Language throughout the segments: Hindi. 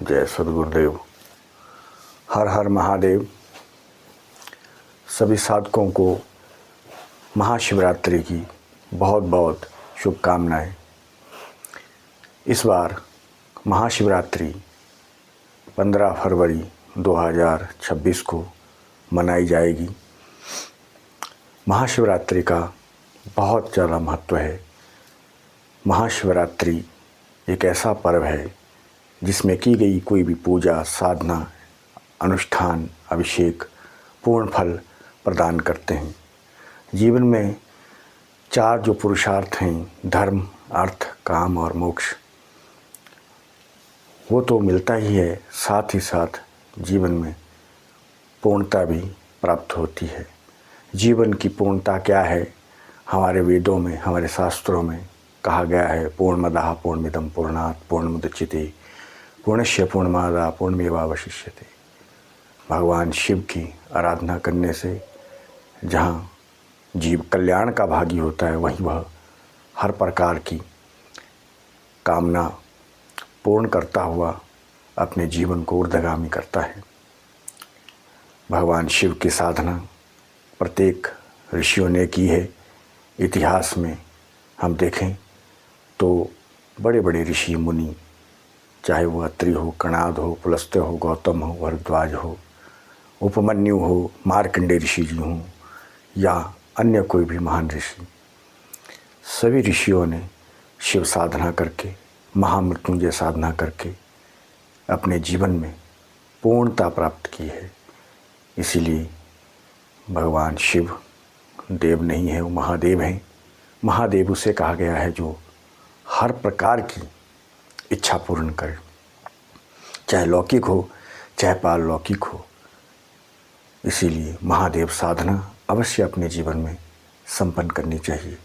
जय सद्गुरुदेव। हर हर महादेव। सभी साधकों को महाशिवरात्रि की बहुत बहुत शुभकामनाएं। इस बार महाशिवरात्रि 15 फरवरी 2026 को मनाई जाएगी। महाशिवरात्रि का बहुत ज़्यादा महत्व है। महाशिवरात्रि एक ऐसा पर्व है जिसमें की गई कोई भी पूजा, साधना, अनुष्ठान, अभिषेक पूर्ण फल प्रदान करते हैं। जीवन में 4 जो पुरुषार्थ हैं, धर्म, अर्थ, काम और मोक्ष, वो तो मिलता ही है, साथ ही साथ जीवन में पूर्णता भी प्राप्त होती है। जीवन की पूर्णता क्या है? हमारे वेदों में, हमारे शास्त्रों में कहा गया है, पूर्णमदः पूर्णमिदं पूर्णात् पूर्णमुदच्यते पूर्णस्य पूर्णमादाय पूर्णमेवावशिष्यते। भगवान शिव की आराधना करने से जहाँ जीव कल्याण का भागी होता है, वहीं वह हर प्रकार की कामना पूर्ण करता हुआ अपने जीवन को ऊर्ध्वगामी करता है। भगवान शिव की साधना प्रत्येक ऋषियों ने की है। इतिहास में हम देखें तो बड़े बड़े ऋषि मुनि, चाहे वो अत्रि हो, कणाद हो, पुलस्त्य हो, गौतम हो, भरद्वाज हो, उपमन्यु हो, मार्कंडेय ऋषि जी हों या अन्य कोई भी महान ऋषि, सभी ऋषियों ने शिव साधना करके, महामृत्युंजय साधना करके अपने जीवन में पूर्णता प्राप्त की है। इसीलिए भगवान शिव देव नहीं है, वो महादेव हैं। महादेव उसे कहा गया है जो हर प्रकार की इच्छा पूर्ण करे, चाहे लौकिक हो चाहे पारलौकिक हो। इसीलिए महादेव साधना अवश्य अपने जीवन में संपन्न करनी चाहिए।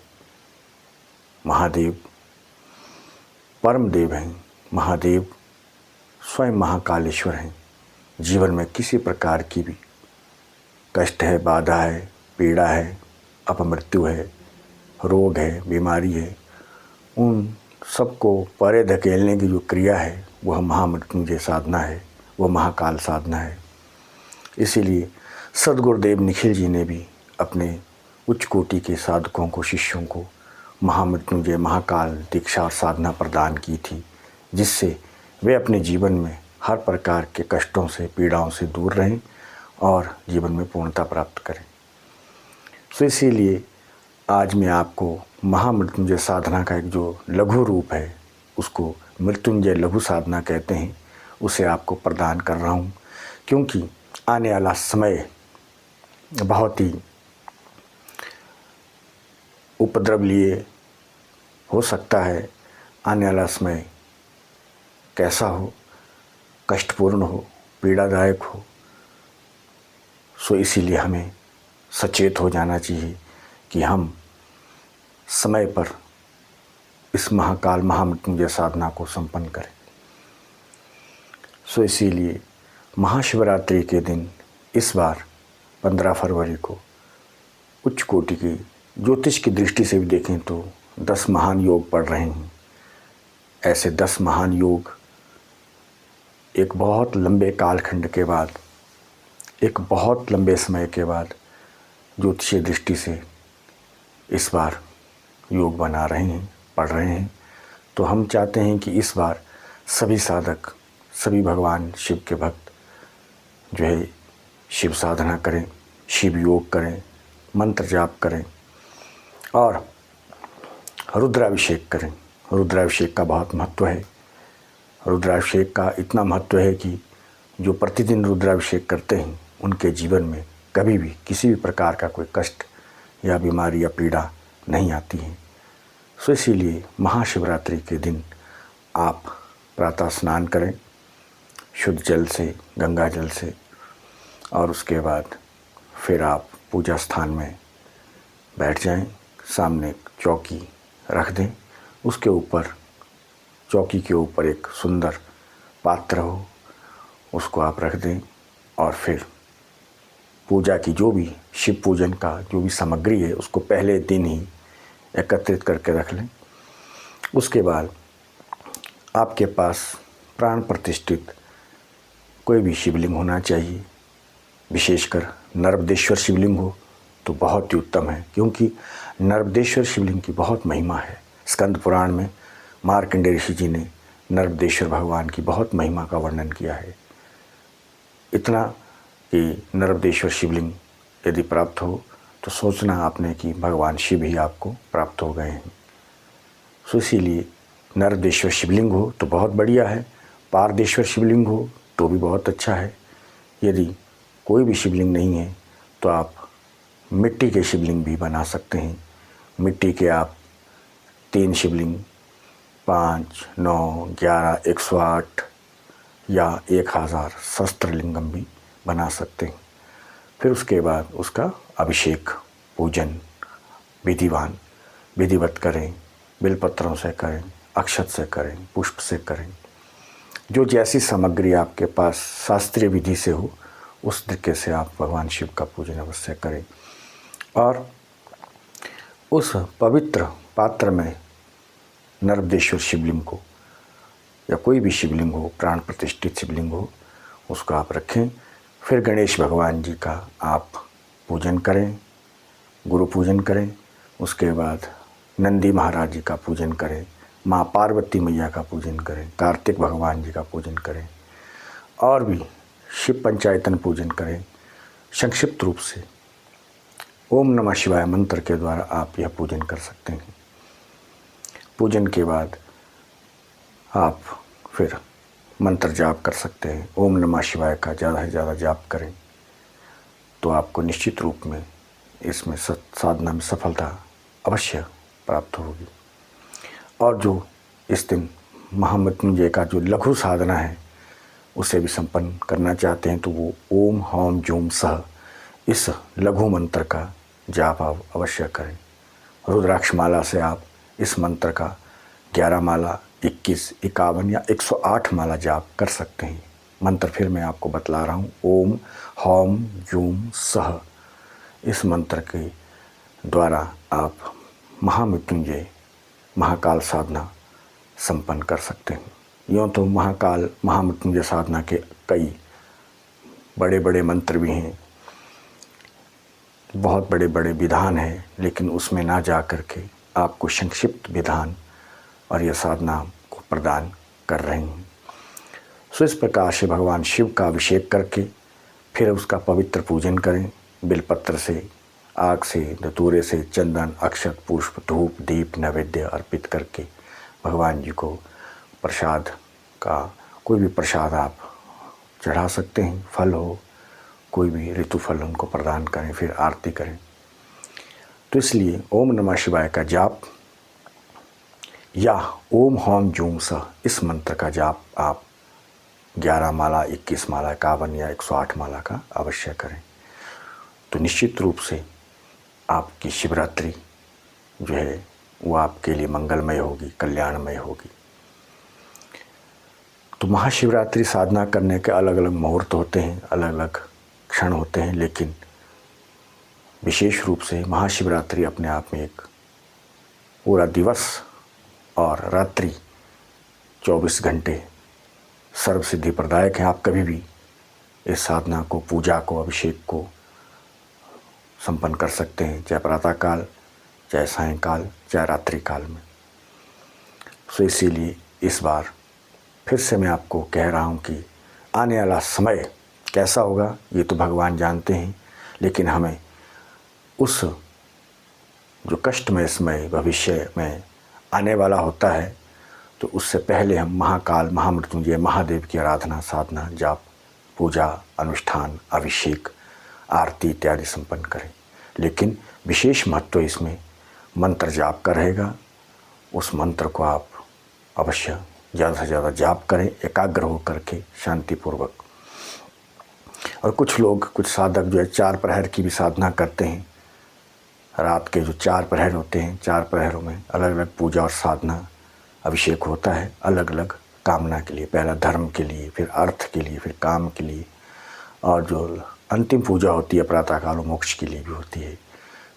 महादेव परम देव हैं। महादेव स्वयं महाकालेश्वर हैं। जीवन में किसी प्रकार की भी कष्ट है, बाधा है, पीड़ा है, अपमृत्यु है, रोग है, बीमारी है, उन सबको परे धकेलने की जो क्रिया है वह महामृत्युंजय साधना है, वह महाकाल साधना है। इसीलिए सद्गुरुदेव निखिल जी ने भी अपने उच्च कोटि के साधकों को, शिष्यों को महामृत्युंजय, महाकाल दीक्षा और साधना प्रदान की थी, जिससे वे अपने जीवन में हर प्रकार के कष्टों से, पीड़ाओं से दूर रहें और जीवन में पूर्णता प्राप्त करें। तो इसीलिए आज मैं आपको महामृत्युंजय साधना का एक जो लघु रूप है, उसको मृत्युंजय लघु साधना कहते हैं, उसे आपको प्रदान कर रहा हूँ। क्योंकि आने वाला समय बहुत ही उपद्रव लिए हो सकता है। आने वाला समय कैसा हो, कष्टपूर्ण हो, पीड़ादायक हो, सो इसीलिए हमें सचेत हो जाना चाहिए कि हम समय पर इस महाकाल महामृत्युंजय साधना को संपन्न करें। सो इसीलिए महाशिवरात्रि के दिन इस बार 15 फरवरी को उच्च कोटि की ज्योतिष की दृष्टि से भी देखें तो 10 महान योग पड़ रहे हैं। ऐसे 10 महान योग एक बहुत लंबे कालखंड के बाद, एक बहुत लंबे समय के बाद ज्योतिषीय दृष्टि से इस बार योग बना रहे हैं, पढ़ रहे हैं। तो हम चाहते हैं कि इस बार सभी साधक, सभी भगवान शिव के भक्त जो है शिव साधना करें, शिव योग करें, मंत्र जाप करें और रुद्राभिषेक करें। रुद्राभिषेक का बहुत महत्व है। रुद्राभिषेक का इतना महत्व है कि जो प्रतिदिन रुद्राभिषेक करते हैं उनके जीवन में कभी भी किसी भी प्रकार का कोई कष्ट या बीमारी या पीड़ा नहीं आती है। सो इसीलिए महाशिवरात्रि के दिन आप प्रातः स्नान करें शुद्ध जल से, गंगा जल से, और उसके बाद फिर आप पूजा स्थान में बैठ जाएं। सामने चौकी रख दें, उसके ऊपर, चौकी के ऊपर एक सुंदर पात्र हो, उसको आप रख दें और फिर पूजा की जो भी, शिव पूजन का जो भी सामग्री है उसको पहले दिन ही एकत्रित करके रख लें। उसके बाद आपके पास प्राण प्रतिष्ठित कोई भी शिवलिंग होना चाहिए, विशेषकर नर्मदेश्वर शिवलिंग हो तो बहुत ही उत्तम है, क्योंकि नर्मदेश्वर शिवलिंग की बहुत महिमा है। स्कंद पुराण में मार्कंडेय ऋषि जी ने नर्मदेश्वर भगवान की बहुत महिमा का वर्णन किया है। इतना कि नर्मदेश्वर शिवलिंग यदि प्राप्त हो तो सोचना आपने कि भगवान शिव ही आपको प्राप्त हो गए हैं। सो इसीलिए नर्मदेश्वर शिवलिंग हो तो बहुत बढ़िया है, पारदेश्वर शिवलिंग हो तो भी बहुत अच्छा है। यदि कोई भी शिवलिंग नहीं है तो आप मिट्टी के शिवलिंग भी बना सकते हैं। मिट्टी के आप 3 शिवलिंग, 5, 9, 11, 108 या 1000 सहस्त्रलिंगम भी बना सकते हैं। फिर उसके बाद उसका अभिषेक, पूजन विधिवत करें, बिलपत्रों से करें, अक्षत से करें, पुष्प से करें। जो जैसी सामग्री आपके पास शास्त्रीय विधि से हो उस तरीके से आप भगवान शिव का पूजन अवश्य करें। और उस पवित्र पात्र में नर्मदेश्वर शिवलिंग को या कोई भी शिवलिंग हो, प्राण प्रतिष्ठित शिवलिंग हो, उसको आप रखें। फिर गणेश भगवान जी का आप पूजन करें, गुरु पूजन करें। उसके बाद नंदी महाराज जी का पूजन करें, माँ पार्वती मैया का पूजन करें, कार्तिक भगवान जी का पूजन करें और भी शिव पंचायतन पूजन करें। संक्षिप्त रूप से ओम नमः शिवाय मंत्र के द्वारा आप यह पूजन कर सकते हैं। पूजन के बाद आप फिर मंत्र जाप कर सकते हैं। ओम नमः शिवाय का ज़्यादा से ज़्यादा जाप करें तो आपको निश्चित रूप में इसमें साधना में सफलता अवश्य प्राप्त होगी। और जो इस दिन महामृत्युंजय का जो लघु साधना है उसे भी संपन्न करना चाहते हैं तो वो ओम हौम जूम सह इस लघु मंत्र का जाप आप अवश्य करें। रुद्राक्ष माला से आप इस मंत्र का 11 माला, 21, 51 या 108 माला जाप कर सकते हैं। मंत्र फिर मैं आपको बतला रहा हूँ। ओम हौम जूम सह इस मंत्र के द्वारा आप महामृत्युंजय महाकाल साधना संपन्न कर सकते हैं। यूँ तो महामृत्युंजय साधना के कई बड़े बड़े मंत्र भी हैं, बहुत बड़े बड़े विधान हैं, लेकिन उसमें ना जा कर के आपको संक्षिप्त विधान और यह साधना को प्रदान कर रहे हैं। सो इस प्रकार से भगवान शिव का अभिषेक करके फिर उसका पवित्र पूजन करें। बिलपत्र से, आग से, धतूरे से, चंदन, अक्षत, पुष्प, धूप, दीप, नैवेद्य अर्पित करके भगवान जी को प्रसाद का कोई भी प्रसाद आप चढ़ा सकते हैं। फल हो, कोई भी ऋतु फल उनको प्रदान करें, फिर आरती करें। तो इसलिए ओम नमः शिवाय का जाप या ओम हौम जूम सह इस मंत्र का जाप आप 11 माला, 21 माला, 51 या 108 माला का अवश्य करें। तो निश्चित रूप से आपकी शिवरात्रि जो है वो आपके लिए मंगलमय होगी, कल्याणमय होगी। तो महाशिवरात्रि साधना करने के अलग अलग मुहूर्त होते हैं, अलग अलग क्षण होते हैं, लेकिन विशेष रूप से महाशिवरात्रि अपने आप में एक पूरा दिवस और रात्रि 24 घंटे सर्वसिद्धि प्रदायक है। आप कभी भी इस साधना को, पूजा को, अभिषेक को संपन्न कर सकते हैं, चाहे प्रातःकाल, चाहे सायंकाल, चाहे रात्रि काल में। सो इसीलिए इस बार फिर से मैं आपको कह रहा हूँ कि आने वाला समय कैसा होगा ये तो भगवान जानते हैं, लेकिन हमें उस जो कष्टमय समय भविष्य में आने वाला होता है तो उससे पहले हम महाकाल, महामृत्युंजय महादेव की आराधना, साधना, जाप, पूजा, अनुष्ठान, अभिषेक, आरती इत्यादि संपन्न करें। लेकिन विशेष महत्व इसमें मंत्र जाप का रहेगा। उस मंत्र को आप अवश्य ज़्यादा से ज़्यादा जाप करें, एकाग्र हो करके, शांतिपूर्वक। और कुछ लोग, कुछ साधक जो है 4 प्रहर की भी साधना करते हैं। रात के जो 4 प्रहर होते हैं, 4 प्रहरों में अलग अलग पूजा और साधना, अभिषेक होता है, अलग अलग कामना के लिए। पहला धर्म के लिए, फिर अर्थ के लिए, फिर काम के लिए, और जो अंतिम पूजा होती है प्रातःकाल मोक्ष के लिए भी होती है।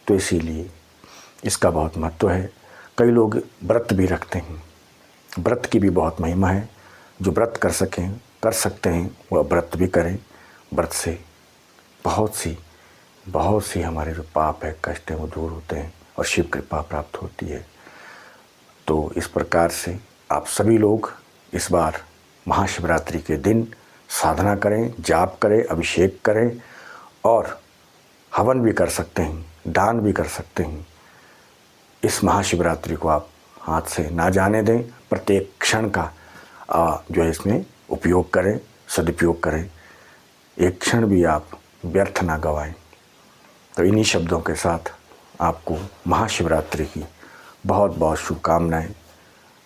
तो इसीलिए इसका बहुत महत्व है। कई लोग व्रत भी रखते हैं, व्रत की भी बहुत महिमा है। जो व्रत कर सकें कर सकते हैं वह व्रत भी करें। व्रत से बहुत सी हमारे जो पाप है, कष्ट है, वो दूर होते हैं और शिव कृपा प्राप्त होती है। तो इस प्रकार से आप सभी लोग इस बार महाशिवरात्रि के दिन साधना करें, जाप करें, अभिषेक करें और हवन भी कर सकते हैं, दान भी कर सकते हैं। इस महाशिवरात्रि को आप हाथ से ना जाने दें। प्रत्येक क्षण का जो है इसमें उपयोग करें, सदुपयोग करें। एक क्षण भी आप व्यर्थ ना गवाएं। तो इन्हीं शब्दों के साथ आपको महाशिवरात्रि की बहुत बहुत शुभकामनाएं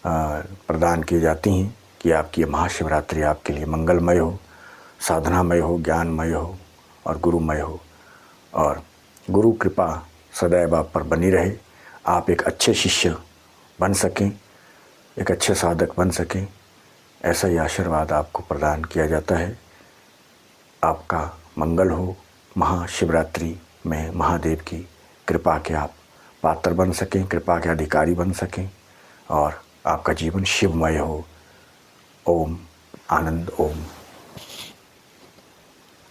प्रदान की जाती हैं कि आपकी ये महाशिवरात्रि आपके लिए मंगलमय हो, साधनामय हो, ज्ञानमय हो और गुरुमय हो। और गुरु कृपा सदैव आप पर बनी रहे। आप एक अच्छे शिष्य बन सकें, एक अच्छे साधक बन सकें, ऐसा ही आशीर्वाद आपको प्रदान किया जाता है। आपका मंगल हो। महाशिवरात्रि में महादेव की कृपा के आप पात्र बन सकें, कृपा के अधिकारी बन सकें और आपका जीवन शिवमय हो। ओम आनंद ओम।